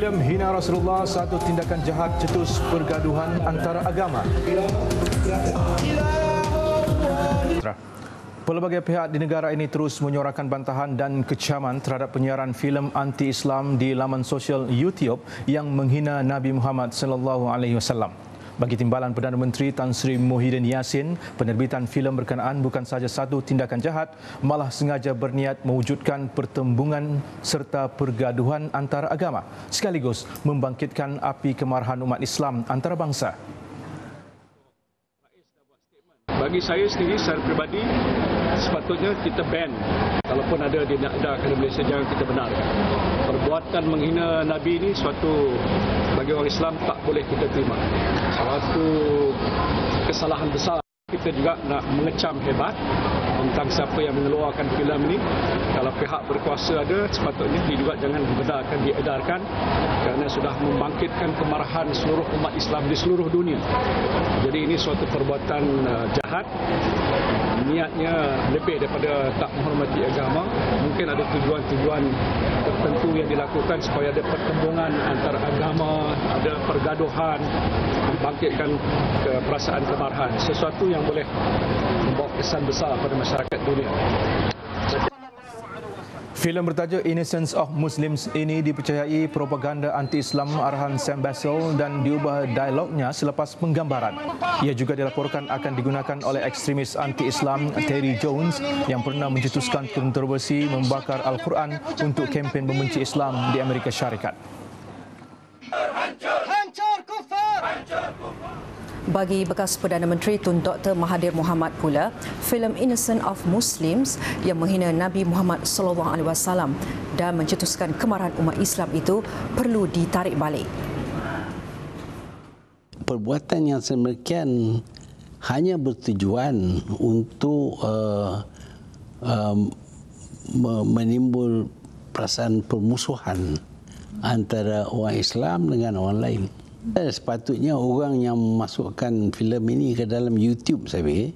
Filem hina Rasulullah, satu tindakan jahat cetus pergaduhan antara agama. Pelbagai pihak di negara ini terus menyuarakan bantahan dan kecaman terhadap penyiaran filem anti-Islam di laman sosial YouTube yang menghina Nabi Muhammad SAW. Bagi Timbalan Perdana Menteri Tan Sri Muhyiddin Yassin, penerbitan filem berkenaan bukan sahaja satu tindakan jahat, malah sengaja berniat mewujudkan pertembungan serta pergaduhan antara agama, sekaligus membangkitkan api kemarahan umat Islam antarabangsa. Bagi saya sendiri, secara peribadi, sepatutnya kita ban. Kalaupun ada di negara Malaysia, jangan kita benarkan. Perbuatan menghina Nabi ini suatu bagi orang Islam tak boleh kita terima. Suatu kesalahan besar. Kita juga nak mengecam hebat tentang siapa yang mengeluarkan filem ini. Kalau pihak berkuasa ada, sepatutnya dia juga jangan dibenarkan, diedarkan kerana sudah membangkitkan kemarahan seluruh umat Islam di seluruh dunia. Jadi ini suatu perbuatan jahat. Niatnya lebih daripada tak menghormati agama. Mungkin ada tujuan-tujuan tertentu yang dilakukan supaya ada pertembungan antara agama, ada pergaduhan, membangkitkan perasaan kemarahan. Sesuatu yang boleh membawa kesan besar pada masyarakat dunia. Filem bertajuk Innocence of Muslims ini dipercayai propaganda anti-Islam arahan Sam Bassel dan diubah dialognya selepas penggambaran. Ia juga dilaporkan akan digunakan oleh ekstremis anti-Islam Terry Jones yang pernah mencetuskan kontroversi membakar Al-Quran untuk kempen membenci Islam di Amerika Syarikat. Hancur kufar! Hancur kufar! Bagi bekas Perdana Menteri Tun Dr. Mahathir Mohamad pula, filem Innocence of Muslims yang menghina Nabi Muhammad SAW dan mencetuskan kemarahan umat Islam itu perlu ditarik balik. Perbuatan yang sedemikian hanya bertujuan untuk menimbul perasaan permusuhan antara orang Islam dengan orang lain. Sepatutnya orang yang memasukkan filem ini ke dalam YouTube, saya fikir,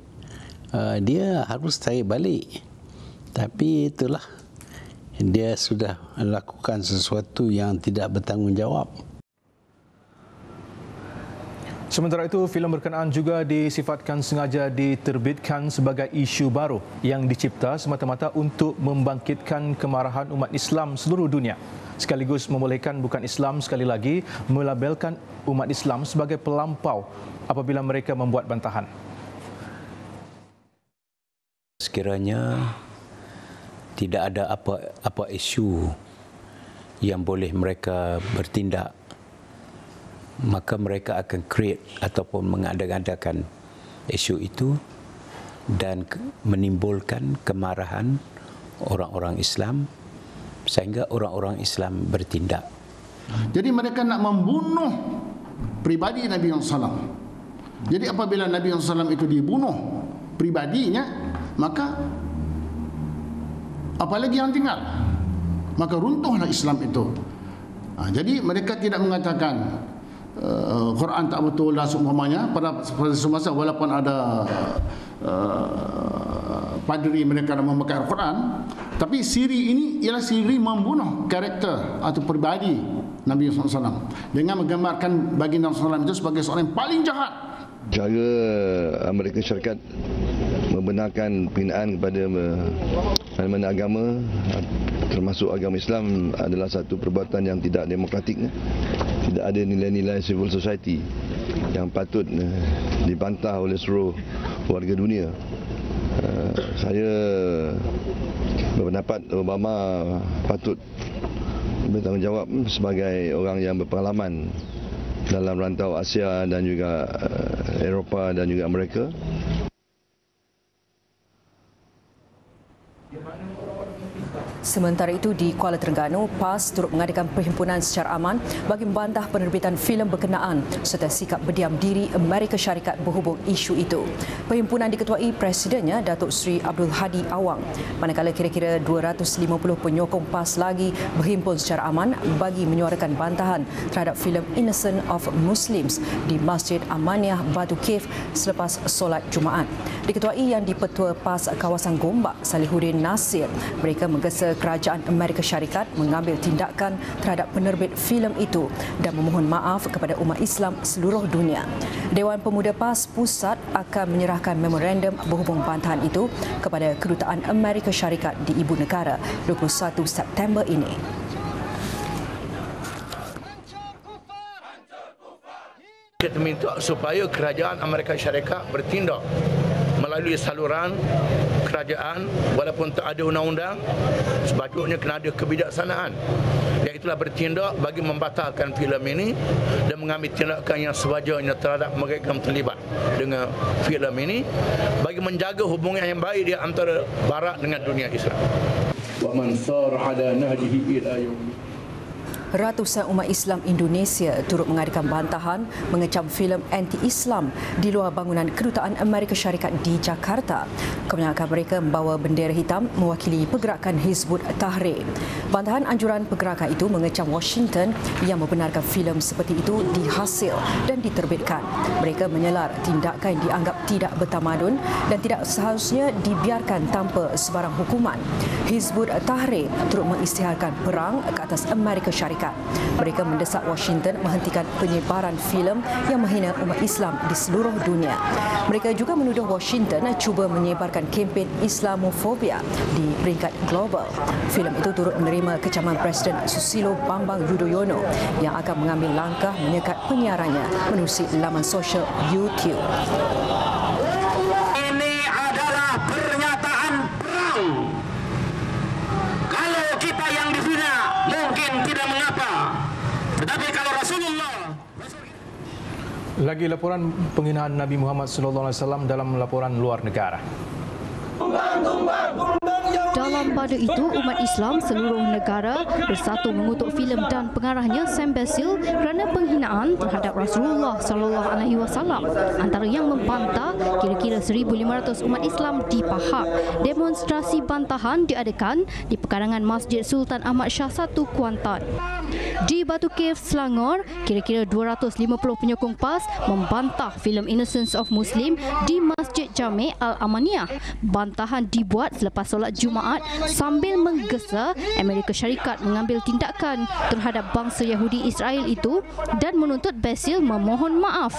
dia harus tarik balik. Tapi itulah, dia sudah melakukan sesuatu yang tidak bertanggungjawab. Sementara itu, filem berkenaan juga disifatkan sengaja diterbitkan sebagai isu baru yang dicipta semata-mata untuk membangkitkan kemarahan umat Islam seluruh dunia, sekaligus membolehkan bukan Islam sekali lagi melabelkan umat Islam sebagai pelampau apabila mereka membuat bantahan. Sekiranya tidak ada apa isu yang boleh mereka bertindak, maka mereka akan create ataupun mengada-adakan isu itu dan menimbulkan kemarahan orang-orang Islam sehingga orang-orang Islam bertindak. Jadi mereka nak membunuh pribadi Nabi SAW. Jadi apabila Nabi SAW itu dibunuh pribadinya, maka apalagi yang tinggal? Maka runtuhlah Islam itu. Jadi mereka tidak mengatakan Quran tak betul dan seumpamanya pada semasa walaupun ada padri mereka yang memakai Al-Quran, tapi siri ini ialah siri membunuh karakter atau pribadi Nabi SAW dengan menggambarkan baginda SAW itu sebagai seorang yang paling jahat. Cara Amerika Syarikat membenarkan penghinaan kepada mana-mana agama termasuk agama Islam adalah satu perbuatan yang tidak demokratik. Tidak ada nilai-nilai civil society yang patut dibantah oleh seluruh warga dunia. Saya berpendapat Obama patut bertanggungjawab sebagai orang yang berpengalaman dalam rantau Asia dan juga Eropah dan juga Amerika. Sementara itu, di Kuala Terengganu, PAS turut mengadakan perhimpunan secara aman bagi membantah penerbitan filem berkenaan serta sikap berdiam diri Amerika Syarikat berhubung isu itu. Perhimpunan diketuai Presidennya Datuk Seri Abdul Hadi Awang, manakala kira-kira 250 penyokong PAS lagi berhimpun secara aman bagi menyuarakan bantahan terhadap filem Innocence of Muslims di Masjid Amaniah Batu Cave selepas solat Jumaat. Diketuai yang di-Petua PAS kawasan Gombak, Salihuddin Nasir, mereka menggesa meminta kerajaan Amerika Syarikat mengambil tindakan terhadap penerbit filem itu dan memohon maaf kepada umat Islam seluruh dunia. Dewan Pemuda PAS Pusat akan menyerahkan memorandum berhubung bantahan itu kepada Kedutaan Amerika Syarikat di Ibu Negara 21 September ini. Kita minta supaya kerajaan Amerika Syarikat bertindak melalui saluran kerajaan, walaupun tak ada undang-undang, sepatutnya kena ada kebijaksanaan, iaitulah bertindak bagi membatalkan filem ini dan mengambil tindakan yang sewajarnya terhadap mereka yang terlibat dengan filem ini bagi menjaga hubungan yang baik di antara Barat dengan dunia Islam. Wa man sar ala nahjihi ila yaum. Ratusan umat Islam Indonesia turut mengadakan bantahan mengecam filem anti-Islam di luar bangunan Kedutaan Amerika Syarikat di Jakarta. Kebanyakan mereka membawa bendera hitam mewakili pergerakan Hizbut Tahrir. Bantahan anjuran pergerakan itu mengecam Washington yang membenarkan filem seperti itu dihasil dan diterbitkan. Mereka menyelar tindakan yang dianggap tidak bertamadun dan tidak seharusnya dibiarkan tanpa sebarang hukuman. Hizbut Tahrir turut mengisytiharkan perang ke atas Amerika Syarikat. Mereka mendesak Washington menghentikan penyebaran filem yang menghina umat Islam di seluruh dunia. Mereka juga menuduh Washington cuba menyebarkan kempen Islamofobia di peringkat global. Filem itu turut menerima kecaman Presiden Susilo Bambang Yudhoyono yang akan mengambil langkah menyekat penyiarannya menerusi laman sosial YouTube. Ini adalah pernyataan perang. Kalau kita yang dihina mungkin tidak mengapa, tetapi kalau Rasulullah. Lagi laporan penghinaan Nabi Muhammad SAW dalam laporan luar negara. Dalam pada itu, umat Islam seluruh negara bersatu mengutuk filem dan pengarahnya Sam Basil kerana penghinaan terhadap Rasulullah SAW. Antara yang membantah, kira-kira 1,500 umat Islam di Pahang. Demonstrasi bantahan diadakan di pekarangan Masjid Sultan Ahmad Shah I, Kuantan. Di Batu Cave, Selangor, kira-kira 250 penyokong PAS membantah filem Innocence of Muslim di Masjid Jami' Al-Amaniyah. Bantahan dibuat selepas solat Jumaat sambil menggesa Amerika Syarikat mengambil tindakan terhadap bangsa Yahudi Israel itu dan menuntut Basil memohon maaf.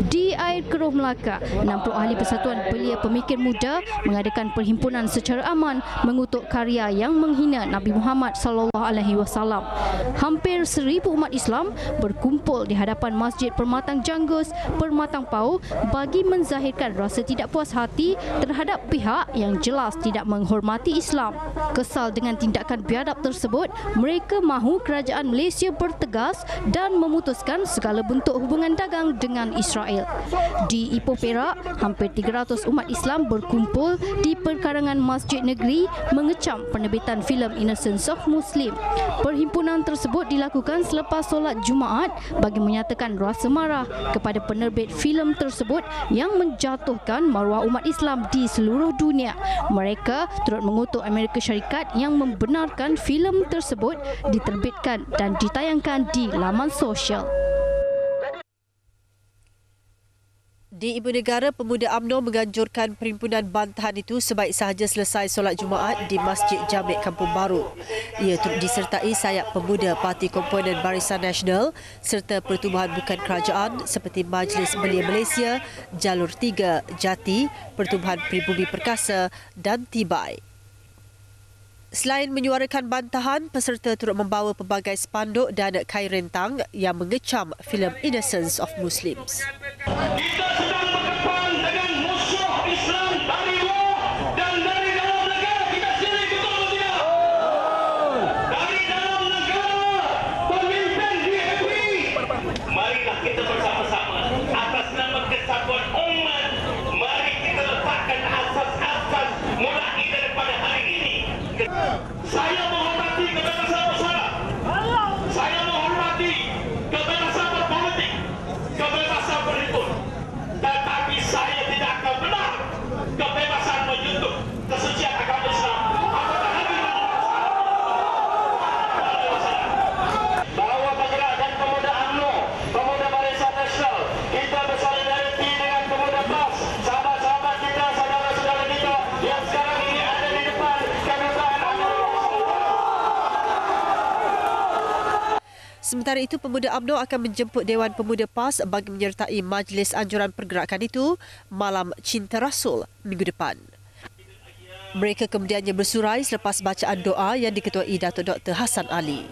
Di air Keruh Melaka, 60 ahli Persatuan Belia Pemikir Muda mengadakan perhimpunan secara aman mengutuk karya yang menghina Nabi Muhammad SAW. Hampir 1,000 umat Islam berkumpul di hadapan Masjid Permatang Janggus, Permatang Pau bagi menzahirkan rasa tidak puas hati terhadap pihak yang jelas tidak menghormati Islam. Kesal dengan tindakan biadab tersebut, mereka mahu kerajaan Malaysia bertegas dan memutuskan segala bentuk hubungan dagang dengan Israel. Di Ipoh Perak, hampir 300 umat Islam berkumpul di perkarangan Masjid Negeri mengecam penerbitan filem Innocence of Muslim. Perhimpunan tersebut dilakukan selepas solat Jumaat bagi menyatakan rasa marah kepada penerbit filem tersebut yang menjatuhkan maruah umat Islam di seluruh dunia. Mereka turut mengutuk Amerika Syarikat yang membenarkan filem tersebut diterbitkan dan ditayangkan di laman sosial. Di Ibu Negara, Pemuda UMNO menganjurkan perhimpunan bantahan itu sebaik sahaja selesai solat Jumaat di Masjid Jami' Kampung Baru. Ia turut disertai sayap pemuda Parti Komponen Barisan Nasional serta pertubuhan bukan kerajaan seperti Majlis Belia Malaysia, Jalur 3, Jati, Pertubuhan Pribumi Perkasa dan Tibai. Selain menyuarakan bantahan, peserta turut membawa pelbagai spanduk dan kain rentang yang mengecam filem Innocence of Muslims. Kita sedang berdepan dengan musuh Islam dari luar dan dari dalam negara kita sendiri, betul atau tidak? Dari dalam negara, pemimpin DAP. Marilah kita bersama-sama atas nama kesatuan umat. Mari kita letakkan asas-asas mulai daripada hari ini. Saya menghormati kebebasan bersara. Saya menghormati kebebasan berpolitik, kebebasan berhimpun. Dan Sementara itu, Pemuda UMNO akan menjemput Dewan Pemuda PAS bagi menyertai Majlis Anjuran Pergerakan itu malam Cinta Rasul minggu depan. Mereka kemudiannya bersurai selepas bacaan doa yang diketuai Datuk Dr. Hassan Ali.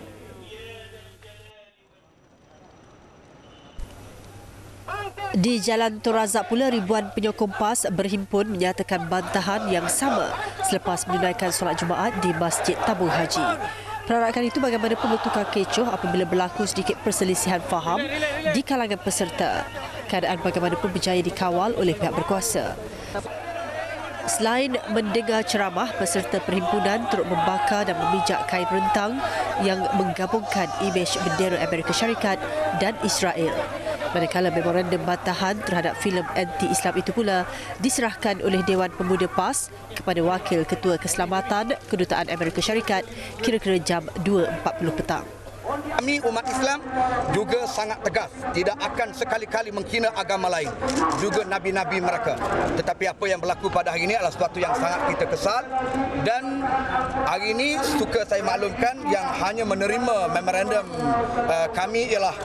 Di Jalan Torazak pula, ribuan penyokong PAS berhimpun menyatakan bantahan yang sama selepas menunaikan solat Jumaat di Masjid Tabung Haji. Perarakan itu bagaimanapun bertukar kecoh apabila berlaku sedikit perselisihan faham di kalangan peserta. Keadaan bagaimanapun berjaya dikawal oleh pihak berkuasa. Selain mendengar ceramah, peserta perhimpunan turut membakar dan memijak kain rentang yang menggabungkan imej bendera Amerika Syarikat dan Israel. Manakala memorandum bantahan terhadap filem anti-Islam itu pula diserahkan oleh Dewan Pemuda PAS kepada Wakil Ketua Keselamatan Kedutaan Amerika Syarikat kira-kira jam 2.40 petang. Kami umat Islam juga sangat tegas, tidak akan sekali-kali menghina agama lain, juga nabi-nabi mereka. Tetapi apa yang berlaku pada hari ini adalah sesuatu yang sangat kita kesal, dan hari ini suka saya maklumkan yang hanya menerima memorandum kami ialah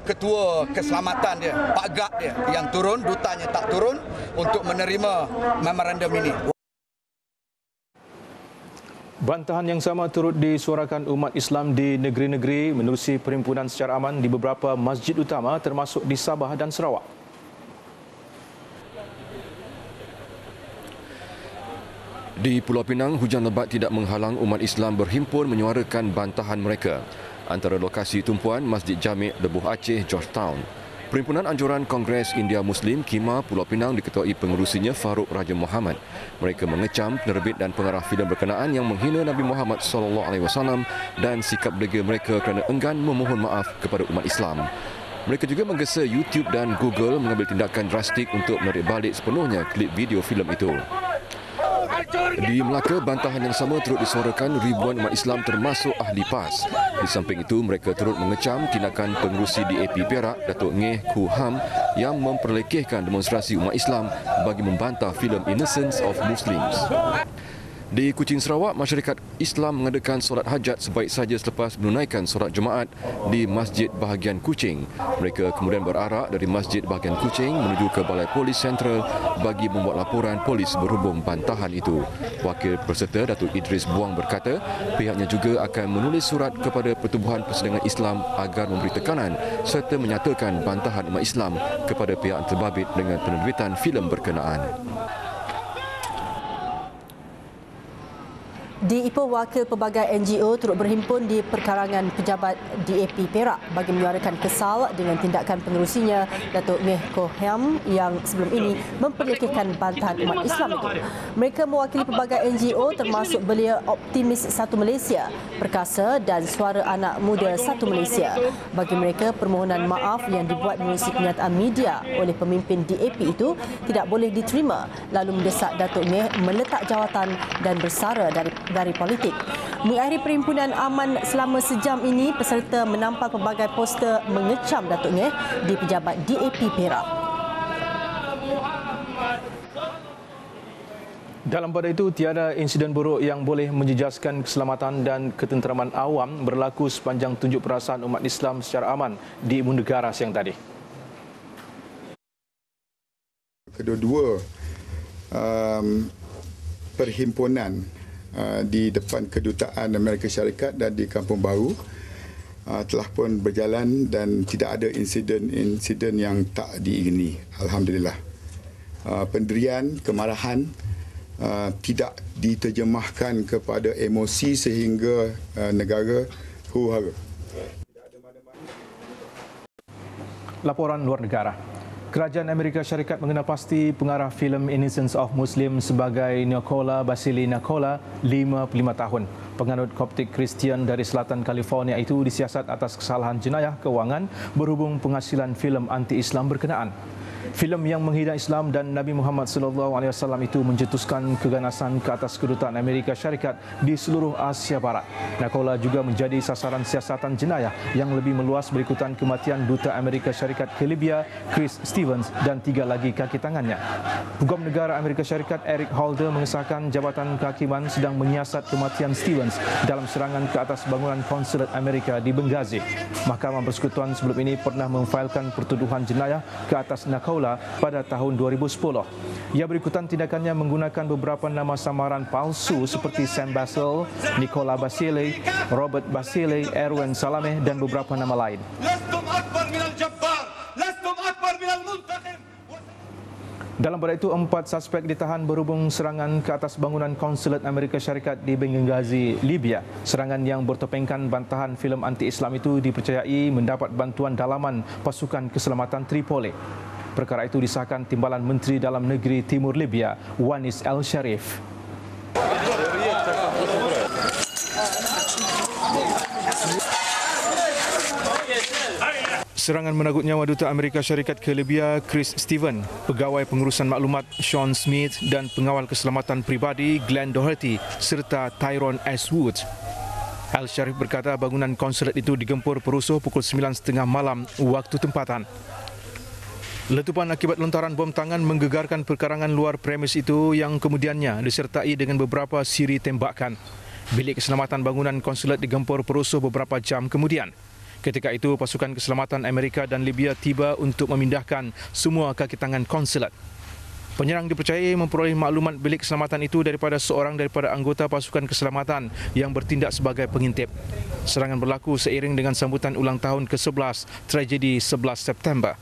Ketua Keselamatan dia, Pak Gad dia yang turun, dutanya tak turun untuk menerima memorandum ini. Bantahan yang sama turut disuarakan umat Islam di negeri-negeri menerusi perhimpunan secara aman di beberapa masjid utama termasuk di Sabah dan Sarawak. Di Pulau Pinang, hujan lebat tidak menghalang umat Islam berhimpun menyuarakan bantahan mereka. Antara lokasi tumpuan Masjid Jamek Lebuh Aceh, Georgetown. Perhimpunan Anjuran Kongres India Muslim Khimah Pulau Pinang diketuai pengerusinya Farouk Raja Muhammad. Mereka mengecam penerbit dan pengarah filem berkenaan yang menghina Nabi Muhammad SAW dan sikap degil mereka kerana enggan memohon maaf kepada umat Islam. Mereka juga menggesa YouTube dan Google mengambil tindakan drastik untuk menarik balik sepenuhnya klip video filem itu. Di Melaka, bantahan yang sama turut disuarakan ribuan umat Islam termasuk ahli PAS. Di samping itu, mereka turut mengecam tindakan pengerusi DAP Perak, Datuk Ngeh Koo Ham yang memperlekehkan demonstrasi umat Islam bagi membantah filem Innocence of Muslims. Di Kuching, Sarawak, masyarakat Islam mengadakan solat hajat sebaik saja selepas menunaikan solat Jumaat di Masjid Bahagian Kuching. Mereka kemudian berarak dari Masjid Bahagian Kuching menuju ke Balai Polis Sentral bagi membuat laporan polis berhubung bantahan itu. Wakil peserta Datuk Idris Buang berkata, pihaknya juga akan menulis surat kepada Pertubuhan Persidangan Islam agar memberi tekanan serta menyatakan bantahan umat Islam kepada pihak terbabit dengan penerbitan filem berkenaan. Di Ipoh, wakil pelbagai NGO turut berhimpun di perkarangan pejabat DAP Perak bagi menyuarakan kesal dengan tindakan pengerusinya Datuk Ngeh Koo Ham yang sebelum ini memperlekehkan bantahan umat Islam itu. Mereka mewakili pelbagai NGO termasuk Belia Optimis Satu Malaysia, Perkasa dan Suara Anak Muda Satu Malaysia. Bagi mereka, permohonan maaf yang dibuat menerusi kenyataan media oleh pemimpin DAP itu tidak boleh diterima, lalu mendesak Datuk Ngeh meletak jawatan dan bersara dari politik. Mengakhiri perhimpunan aman selama sejam ini, peserta menampal pelbagai poster mengecam Datuk Ngeh di pejabat DAP Perak. Dalam pada itu, tiada insiden buruk yang boleh menjejaskan keselamatan dan ketenteraman awam berlaku sepanjang tunjuk perasaan umat Islam secara aman di Ibu Negara siang tadi. Kedua-dua perhimpunan di depan Kedutaan Amerika Syarikat dan di Kampung Baru telah pun berjalan dan tidak ada insiden yang tak diingini. Alhamdulillah. Pendirian, kemarahan tidak diterjemahkan kepada emosi sehingga negara huru-hara. Laporan luar negara. Kerajaan Amerika Syarikat mengenal pasti pengarah filem Innocence of Muslims sebagai Nicola Basili Nicola, 55 tahun. Penganut Koptik Kristian dari selatan California itu disiasat atas kesalahan jenayah kewangan berhubung penghasilan filem anti-Islam berkenaan. Filem yang menghina Islam dan Nabi Muhammad SAW itu mencetuskan keganasan ke atas Kedutaan Amerika Syarikat di seluruh Asia Barat. Nicola juga menjadi sasaran siasatan jenayah yang lebih meluas berikutan kematian Duta Amerika Syarikat ke Libya, Chris Stevens. Stevens dan 3 lagi kaki tangannya. Peguam Negara Amerika Syarikat Eric Holder mengesahkan Jabatan Kehakiman sedang menyiasat kematian Stevens dalam serangan ke atas bangunan konsulat Amerika di Benghazi. Mahkamah Persekutuan sebelum ini pernah memfailkan pertuduhan jenayah ke atas Nikola pada tahun 2010. Ia berikutan tindakannya menggunakan beberapa nama samaran palsu seperti Sam Basil, Nicola Basile, Robert Basile, Erwin Salameh dan beberapa nama lain. Dalam pada itu, 4 suspek ditahan berhubung serangan ke atas bangunan konsulat Amerika Syarikat di Benghazi, Libya. Serangan yang bertopengkan bantahan filem anti-Islam itu dipercayai mendapat bantuan dalaman pasukan keselamatan Tripoli. Perkara itu disahkan Timbalan Menteri Dalam Negeri Timur Libya, Wanis El-Sharif. Serangan menagut nyawa Duta Amerika Syarikat ke Libya, Chris Stevens, Pegawai Pengurusan Maklumat Sean Smith dan Pengawal Keselamatan Pribadi Glenn Doherty serta Tyrone S. Woods. Al-Sharif berkata bangunan konsulat itu digempur perusuh pukul 9.30 malam waktu tempatan. Letupan akibat lontaran bom tangan menggegarkan perkarangan luar premis itu yang kemudiannya disertai dengan beberapa siri tembakan. Bilik keselamatan bangunan konsulat digempur perusuh beberapa jam kemudian. Ketika itu, pasukan keselamatan Amerika dan Libya tiba untuk memindahkan semua kaki tangan konsulat. Penyerang dipercayai memperoleh maklumat bilik keselamatan itu daripada seorang daripada anggota pasukan keselamatan yang bertindak sebagai pengintip. Serangan berlaku seiring dengan sambutan ulang tahun ke-11 tragedi 11 September.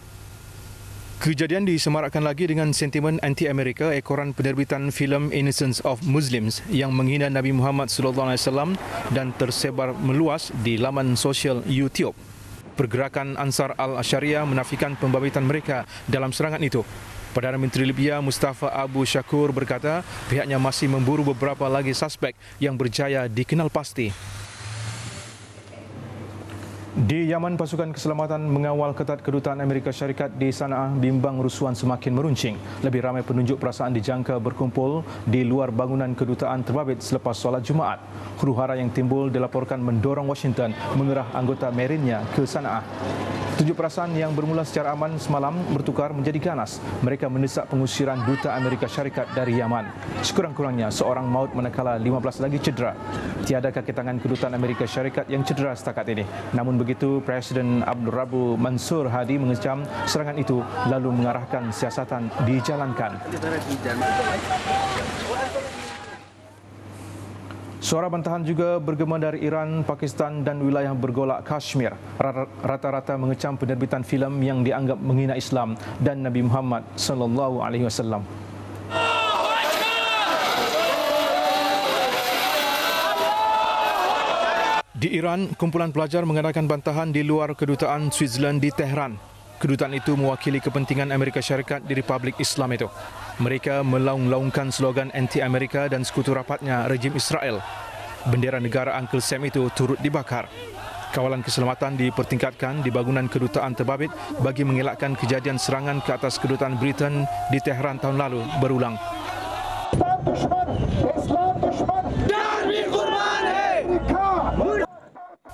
Kejadian disemarakkan lagi dengan sentimen anti-Amerika ekoran penerbitan filem Innocence of Muslims yang menghina Nabi Muhammad SAW dan tersebar meluas di laman sosial YouTube. Pergerakan Ansar al-Sharia menafikan pembabaitan mereka dalam serangan itu. Perdana Menteri Libya Mustafa Abu Shakur berkata pihaknya masih memburu beberapa lagi suspek yang berjaya dikenal pasti. Di Yaman, pasukan keselamatan mengawal ketat kedutaan Amerika Syarikat di Sana'a bimbang rusuhan semakin meruncing. Lebih ramai penunjuk perasaan dijangka berkumpul di luar bangunan kedutaan terbabit selepas solat Jumaat. Huru-hara yang timbul dilaporkan mendorong Washington mengerah anggota Marinnya ke Sana'a. Tunjuk perasaan yang bermula secara aman semalam bertukar menjadi ganas. Mereka mendesak pengusiran Duta Amerika Syarikat dari Yaman. Sekurang-kurangnya seorang maut manakala 15 lagi cedera. Tiada kaki tangan kedutaan Amerika Syarikat yang cedera setakat ini. Namun begitu, Presiden Abdul Rabu Mansur Hadi mengecam serangan itu lalu mengarahkan siasatan dijalankan. Suara bantahan juga bergema dari Iran, Pakistan dan wilayah bergolak Kashmir. Rata-rata mengecam penerbitan filem yang dianggap menghina Islam dan Nabi Muhammad SAW. Di Iran, kumpulan pelajar mengadakan bantahan di luar kedutaan Switzerland di Tehran. Kedutaan itu mewakili kepentingan Amerika Syarikat di Republik Islam itu. Mereka melaung-laungkan slogan anti-Amerika dan sekutu rapatnya rejim Israel. Bendera negara Uncle Sam itu turut dibakar. Kawalan keselamatan dipertingkatkan di bangunan kedutaan terbabit bagi mengelakkan kejadian serangan ke atas kedutaan Britain di Tehran tahun lalu berulang.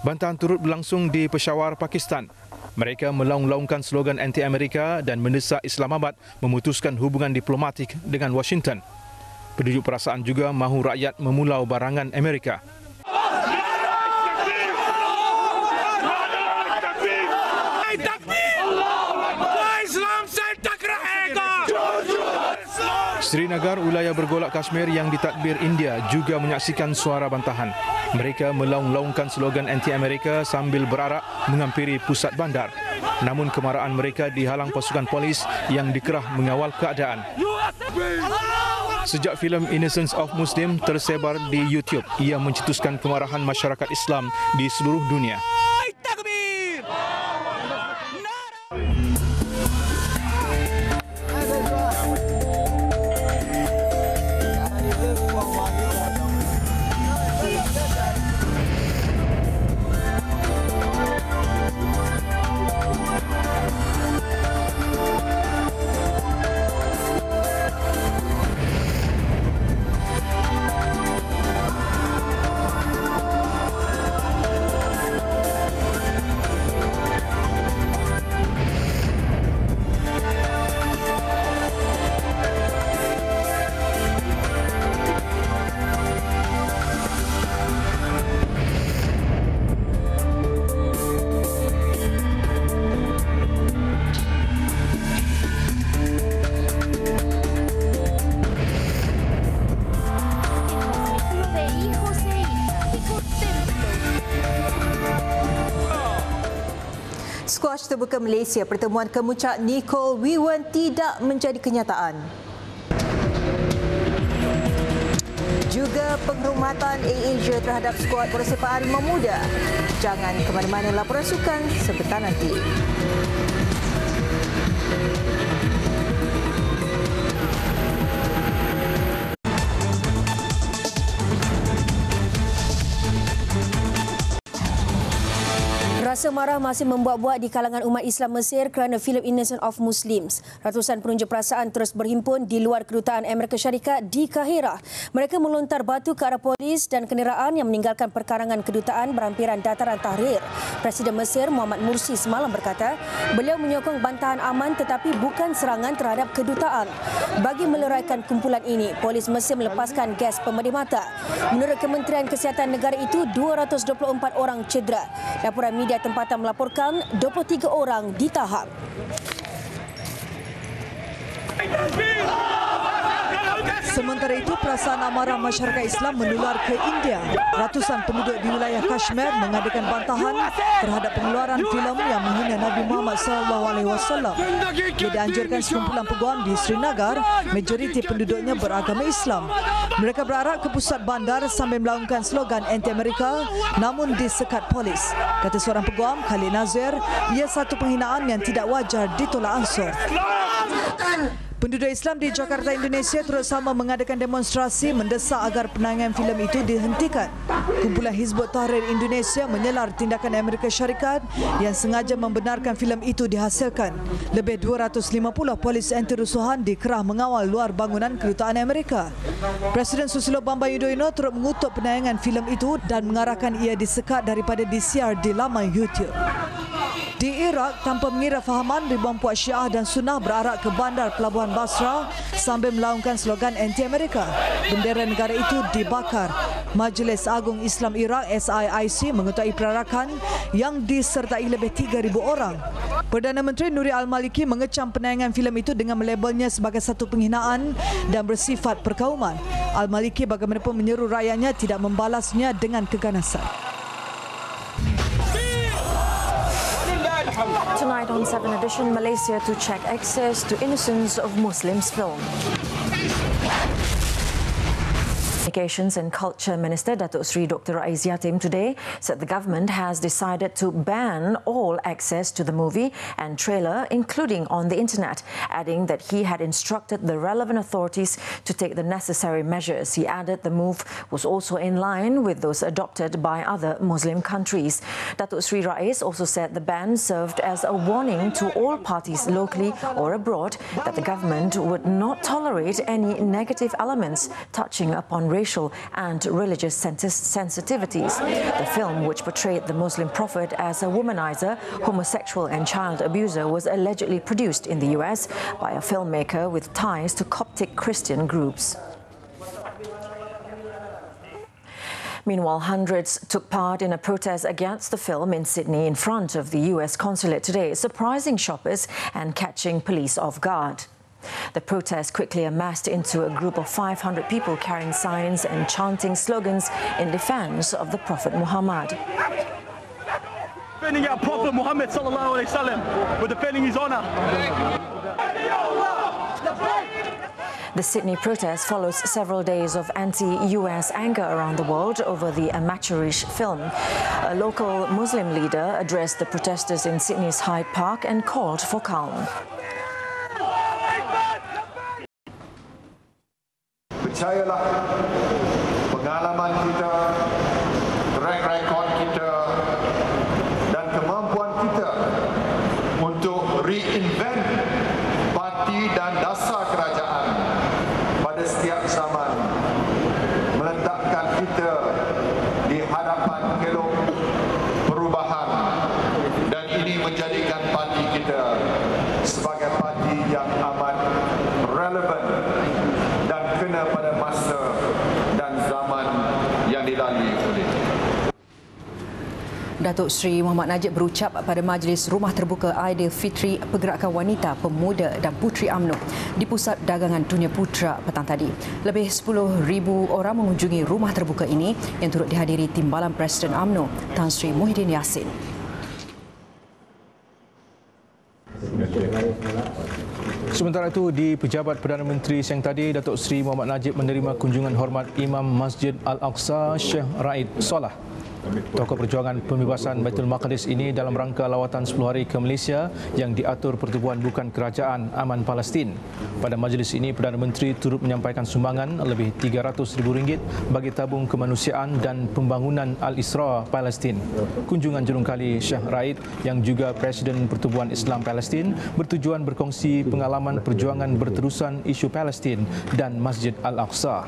Bantahan turut berlangsung di Peshawar, Pakistan. Mereka melaung-laungkan slogan anti-Amerika dan mendesak Islamabad memutuskan hubungan diplomatik dengan Washington. Penunjuk perasaan juga mahu rakyat memulau barangan Amerika. Srinagar, wilayah bergolak Kashmir yang ditadbir India juga menyaksikan suara bantahan. Mereka melaung-laungkan slogan anti-Amerika sambil berarak menghampiri pusat bandar. Namun kemarahan mereka dihalang pasukan polis yang dikerah mengawal keadaan. Sejak filem Innocence of Muslim tersebar di YouTube, ia mencetuskan kemarahan masyarakat Islam di seluruh dunia. Skuash terbuka Malaysia, pertemuan kemuncak Nicole Wiwen tidak menjadi kenyataan. Juga penghormatan AirAsia terhadap skuad persepaan memuda. Jangan ke mana-mana, laporan sukan sebentar nanti. Rasa marah masih membuat-buat di kalangan umat Islam Mesir kerana filem Innocent of Muslims. Ratusan penunjuk perasaan terus berhimpun di luar kedutaan Amerika Syarikat di Kahirah. Mereka melontar batu ke arah polis dan kenderaan yang meninggalkan perkarangan kedutaan berhampiran dataran Tahrir. Presiden Mesir Muhammad Mursi semalam berkata, beliau menyokong bantahan aman tetapi bukan serangan terhadap kedutaan. Bagi meleraikan kumpulan ini, polis Mesir melepaskan gas pemedih mata. Menurut Kementerian Kesihatan negara itu, 224 orang cedera. Laporan media tempatan melaporkan 23 orang ditahan. Sementara itu, perasaan amarah masyarakat Islam menular ke India. Ratusan penduduk di wilayah Kashmir mengadakan bantahan terhadap pengeluaran filem yang menghina Nabi Muhammad SAW. Ia dianjurkan sekumpulan peguam di Srinagar, majoriti penduduknya beragama Islam. Mereka berarak ke pusat bandar sambil melaungkan slogan anti-Amerika namun disekat polis. Kata seorang peguam, Khalid Nazir, ia satu penghinaan yang tidak wajar ditolak ansur. Penduduk Islam di Jakarta, Indonesia turut sama mengadakan demonstrasi mendesak agar penayangan filem itu dihentikan. Kumpulan Hizbut Tahrir Indonesia menyelar tindakan Amerika Syarikat yang sengaja membenarkan filem itu dihasilkan. Lebih 250 polis anti-rusuhan dikerah mengawal luar bangunan kedutaan Amerika. Presiden Susilo Bambang Yudhoyono turut mengutuk penayangan filem itu dan mengarahkan ia disekat daripada disiar di laman YouTube. Di Iraq, tanpa mengira fahaman, ribuan puak Syiah dan Sunnah berarak ke bandar pelabuhan Basra sambil melaungkan slogan anti-Amerika. Bendera negara itu dibakar. Majlis Agung Islam Iraq SIIC mengetuai perarakan yang disertai lebih 3,000 orang. Perdana Menteri Nuri Al-Maliki mengecam penayangan filem itu dengan melabelnya sebagai satu penghinaan dan bersifat perkauman. Al-Maliki bagaimanapun menyeru rakyatnya tidak membalasnya dengan keganasan. Tonight on 7 Edition, Malaysia to check access to Innocence of Muslims film. Communications and Culture Minister Datuk Seri Dr. Rais Yatim today said the government has decided to ban all access to the movie and trailer, including on the internet, adding that he had instructed the relevant authorities to take the necessary measures. He added the move was also in line with those adopted by other Muslim countries. Datuk Seri Rais also said the ban served as a warning to all parties locally or abroad that the government would not tolerate any negative elements touching upon racial and religious sensitivities. The film, which portrayed the Muslim prophet as a womanizer, homosexual and child abuser, was allegedly produced in the US by a filmmaker with ties to Coptic Christian groups. Meanwhile, hundreds took part in a protest against the film in Sydney in front of the US consulate today, surprising shoppers and catching police off guard. The protest quickly amassed into a group of 500 people carrying signs and chanting slogans in defense of the Prophet Muhammad. Defending our Prophet Muhammad sallallahu alaihi wasallam with defending his honor. The Sydney protest follows several days of anti-US anger around the world over the amateurish film. A local Muslim leader addressed the protesters in Sydney's Hyde Park and called for calm. Percayalah, pengalaman kita, track record kita dan kemampuan kita untuk reinvent parti dan dasar kerajaan pada setiap zaman meletakkan kita di hadapan kelong perubahan, dan ini menjadikan parti kita sebagai parti yang amat relevan dan kena pada masa dan zaman yang dilalui oleh. Datuk Seri Muhammad Najib berucap pada Majlis Rumah Terbuka Aidilfitri Pergerakan Wanita, Pemuda dan Puteri UMNO di Pusat Dagangan Dunia Putra petang tadi. Lebih 10,000 orang mengunjungi rumah terbuka ini yang turut dihadiri Timbalan Presiden UMNO Tan Sri Muhyiddin Yassin. Sementara itu, di Pejabat Perdana Menteri siang tadi, Datuk Seri Muhammad Najib menerima kunjungan hormat Imam Masjid Al-Aqsa Syekh Raid Solah. Tokoh perjuangan pembebasan Baitul Maqdis ini dalam rangka lawatan 10 hari ke Malaysia yang diatur Pertubuhan Bukan Kerajaan Aman Palestin. Pada majlis ini, Perdana Menteri turut menyampaikan sumbangan lebih RM300,000 bagi tabung kemanusiaan dan pembangunan Al-Isra Palestin. Kunjungan jurungkali Syekh Raid yang juga Presiden Pertubuhan Islam Palestin bertujuan berkongsi pengalaman perjuangan berterusan isu Palestin dan Masjid Al-Aqsa.